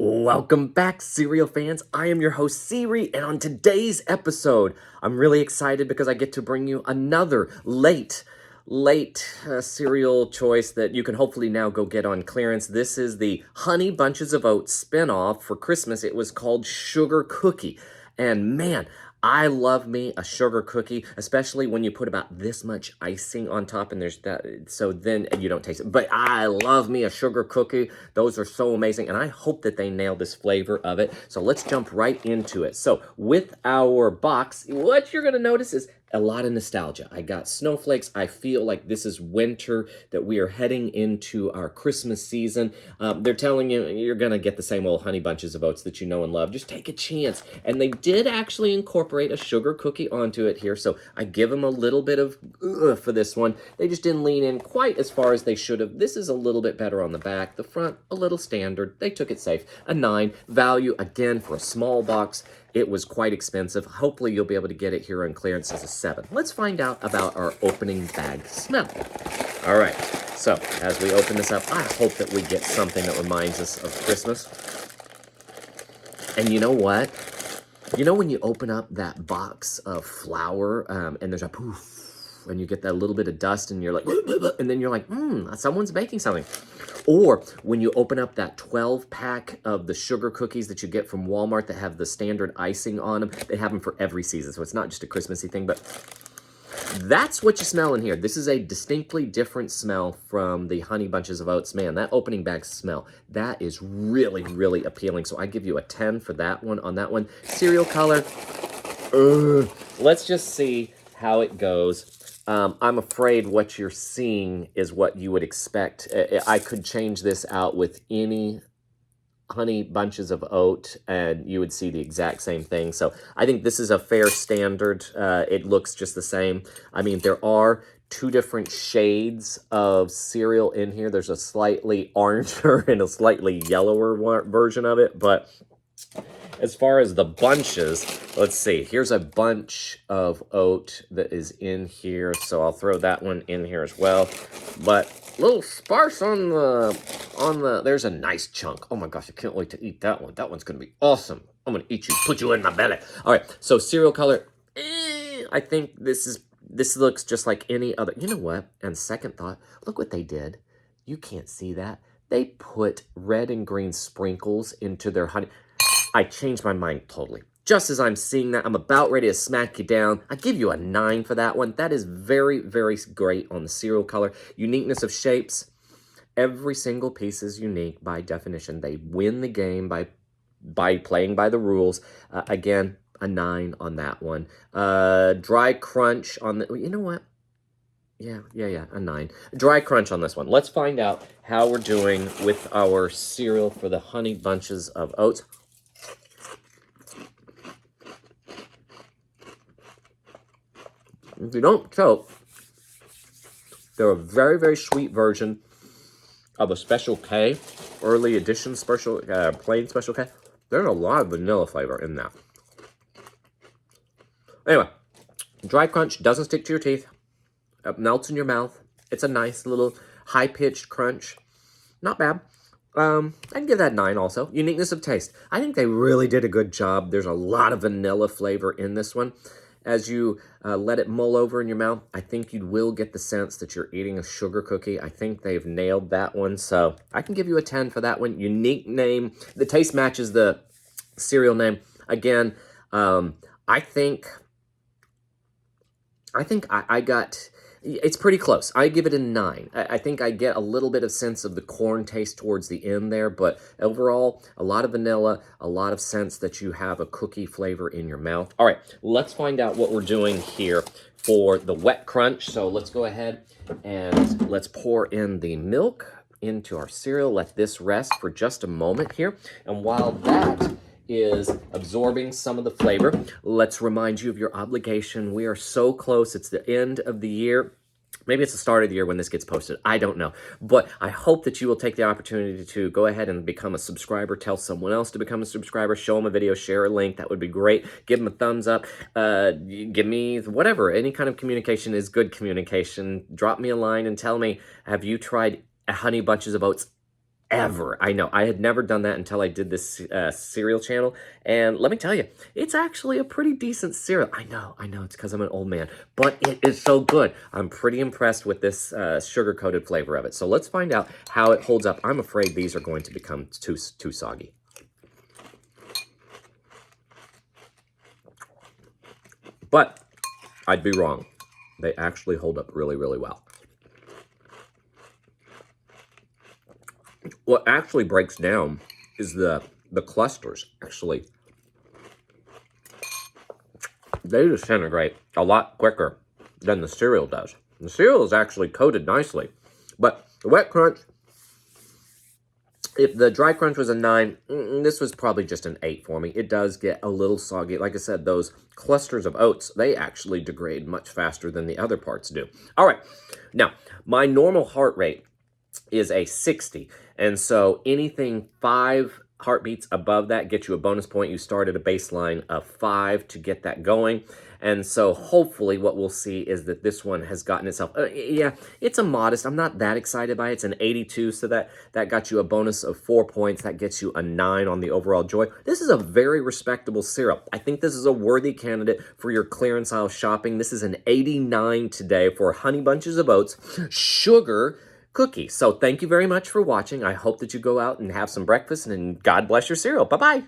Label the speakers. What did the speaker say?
Speaker 1: Welcome back, cereal fans. I am your host, Siri, and on today's episode, I'm really excited because I get to bring you another late cereal choice that you can hopefully now go get on clearance. This is the Honey Bunches of Oats spinoff for Christmas. It was called Sugar Cookie, and man, I love me a sugar cookie, especially when you put about this much icing on top and there's that, so then you don't taste it. But I love me a sugar cookie. Those are so amazing, and I hope that they nail this flavor of it. So let's jump right into it. So with our box, what you're gonna notice is a lot of nostalgia. I got snowflakes. I feel like this is winter, that we are heading into our Christmas season. They're telling you you're going to get the same old Honey Bunches of Oats that you know and love. Just take a chance. And they did actually incorporate a sugar cookie onto it here, so I give them a little bit of for this one. They just didn't lean in quite as far as they should have. This is a little bit better on the back. The front, a little standard. They took it safe. A 9. Value, again, for a small box. It was quite expensive. Hopefully you'll be able to get it here on clearance as a 7. Let's find out about our opening bag smell. All right, so as we open this up, I hope that we get something that reminds us of Christmas. And you know what? You know when you open up that box of flour and there's a poof, and you get that little bit of dust and you're like, and then you're like, someone's making something. Or when you open up that 12-pack of the sugar cookies that you get from Walmart that have the standard icing on them. They have them for every season, so it's not just a Christmassy thing, but that's what you smell in here. This is a distinctly different smell from the Honey Bunches of Oats. Man, that opening bag smell, that is really, really appealing. So I give you a 10 for that one on that one. Cereal color, let's just see how it goes. I'm afraid what you're seeing is what you would expect. I could change this out with any Honey Bunches of Oat, and you would see the exact same thing. So I think this is a fair standard. It looks just the same. I mean, there are 2 different shades of cereal in here. There's a slightly oranger and a slightly yellower version of it, but as far as the bunches, let's see. Here's a bunch of oat that is in here, so I'll throw that one in here as well. But a little sparse on the. There's a nice chunk. Oh my gosh, I can't wait to eat that one. That one's gonna be awesome. I'm gonna eat you, put you in my belly. All right. So cereal color. I think this looks just like any other. You know what? And second thought, look what they did. You can't see that. They put red and green sprinkles into their honey. I changed my mind totally. Just as I'm seeing that, I'm about ready to smack you down. I give you a 9 for that one. That is very, very great on the cereal color. Uniqueness of shapes. Every single piece is unique by definition. They win the game by playing by the rules. Again, a 9 on that one. Dry crunch on the... You know what? Yeah, a 9. Dry crunch on this one. Let's find out how we're doing with our cereal for the Honey Bunches of Oats. If you don't choke, they're a very, very sweet version of a Special K, early edition special, plain Special K. There's a lot of vanilla flavor in that. Anyway, dry crunch doesn't stick to your teeth. It melts in your mouth. It's a nice little high-pitched crunch. Not bad. I can give that 9 also. Uniqueness of taste. I think they really did a good job. There's a lot of vanilla flavor in this one. As you let it mull over in your mouth, I think you will get the sense that you're eating a sugar cookie. I think they've nailed that one, so I can give you a 10 for that one. Unique name. The taste matches the cereal name. Again, I think I got... It's pretty close. I give it a 9. I think I get a little bit of sense of the corn taste towards the end there, but overall, a lot of vanilla, a lot of sense that you have a cookie flavor in your mouth. All right, let's find out what we're doing here for the wet crunch. So let's go ahead and let's pour in the milk into our cereal. Let this rest for just a moment here. And while that is absorbing some of the flavor, let's remind you of your obligation. We are so close. It's the end of the year. Maybe it's the start of the year when this gets posted. I don't know. But I hope that you will take the opportunity to go ahead and become a subscriber. Tell someone else to become a subscriber. Show them a video. Share a link. That would be great. Give them a thumbs up. Give me whatever. Any kind of communication is good communication. Drop me a line and tell me, have you tried Honey Bunches of Oats ever. I know, I had never done that until I did this cereal channel, and let me tell you, it's actually a pretty decent cereal. I know, it's because I'm an old man, but it is so good. I'm pretty impressed with this sugar-coated flavor of it. So let's find out how it holds up. I'm afraid these are going to become too soggy. But I'd be wrong. They actually hold up really, really well. What actually breaks down is the clusters, actually. They disintegrate a lot quicker than the cereal does. The cereal is actually coated nicely, but the wet crunch, if the dry crunch was a 9, this was probably just an 8 for me. It does get a little soggy. Like I said, those clusters of oats, they actually degrade much faster than the other parts do. All right, now, my normal heart rate is a 60, and so anything 5 heartbeats above that gets you a bonus point. You start at a baseline of 5 to get that going, and so hopefully what we'll see is that this one has gotten itself, yeah, it's a modest, I'm not that excited by it. It's an 82, so that got you a bonus of 4 points. That gets you a 9 on the overall joy. This is a very respectable cereal. I think this is a worthy candidate for your clearance aisle shopping. This is an 89 today for Honey Bunches of Oats Sugar Cookie. So thank you very much for watching. I hope that you go out and have some breakfast, and God bless your cereal. Bye-bye.